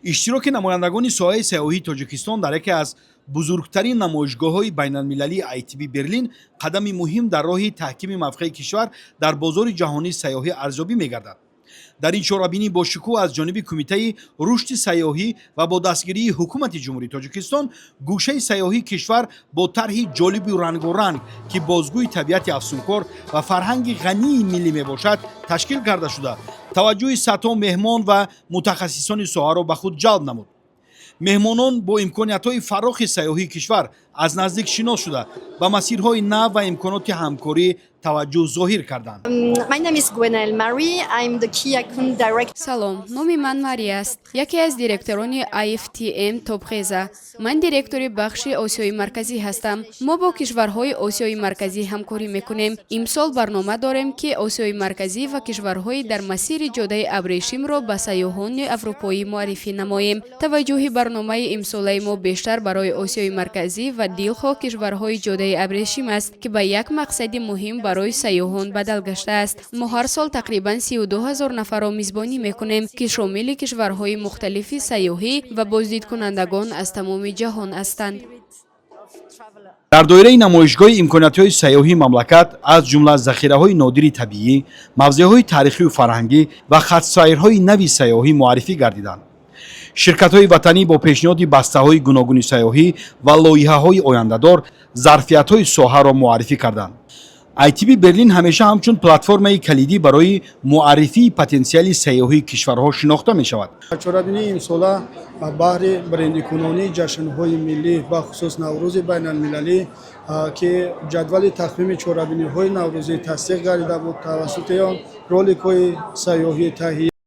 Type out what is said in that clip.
иштироки намояндагони соҳаи сайёҳии Тоҷикистон дар яке аз бузургтарин намоишгоҳҳои байналмилалии ITB Berlin қадами муҳим дар роҳи таҳкими мавқеи кишвар дар бозори ҷаҳонии сайёҳӣ арзёбӣ мегардад. дар ин чорабинӣ бо шукӯҳ аз ҷониби Кумитаи рушди сайёҳӣ ва бо дастгирии ҳукумати ҷумҳурии Тоҷикистон гӯшаи сайёҳии кишвар бо тарҳи ҷолибу рангоранг, ки бозгӯи табиати афсункор ва фарҳанги ғании миллӣ мебошад, ташкил карда шуда таваҷҷӯҳи садҳо меҳмон ва мутахассисони соҳаро ба худ ҷалб намуд. меҳмонон бо имкониятҳои фарохи сайёҳии кишвар аз наздик шинос шуда ба масирҳои нав ва имконоти ҳамкорӣ таваҷҷӯҳ зоҳир карданд. Салом, номи ман Мария аст. Яке аз директорони IFTM Топхеза. Ман директори бахши Осиёи марказӣ ҳастам. Мо бо кишварҳои Осиёи марказӣ ҳамкорӣ мекунем. Имсол барнома дорем, ки Осиёи марказӣ ва кишварҳои дар масири ҷодаи абрешимро ба сайёҳони аврупоӣ муаррифӣ намоем. Таваҷҷӯҳи барномаи имсолаи мо бештар барои Осиёи марказӣ ва дилхоҳ кишварҳои ҷодаи абрешим аст, ки ба як мақсади муҳим барои сайёҳон бадал гаштааст. Мо ҳар сол тақрибан 32 000 нафарро мизбонӣ мекунем, ки шомили кишварҳои мухталифи сайёҳӣ ва боздидкунандагон аз тамоми ҷаҳон ҳастанд. дар доираи намоишгоҳи имкониятҳои сайёҳии мамлакат аз ҷумла захираҳои нодири табиӣ, мавзеъҳои таърихию фарҳангӣ ва хатсайрҳои нави сайёҳӣ муаррифӣ гардиданд. ширкатҳои ватанӣ бо пешниҳоди бастаҳои гуногуни сайёҳӣ ва лоиҳаҳои ояндадор зарфиятҳои соҳаро муаррифӣ карданд. ITB Berlin ҳамеша ҳамчун платформаи калидӣ барои муаррифии потенсиали сайёҳии кишварҳо шинохта мешавад. чорабинии имсола баҳри брендикунонии ҷашнҳои миллӣ ба хусус наврӯзи байналмилалӣ ки ҷадвали тақвими чорабиниҳои наврӯзӣ тасдиқ гардида буд тавассути он роликҳои сайёҳӣ таҳия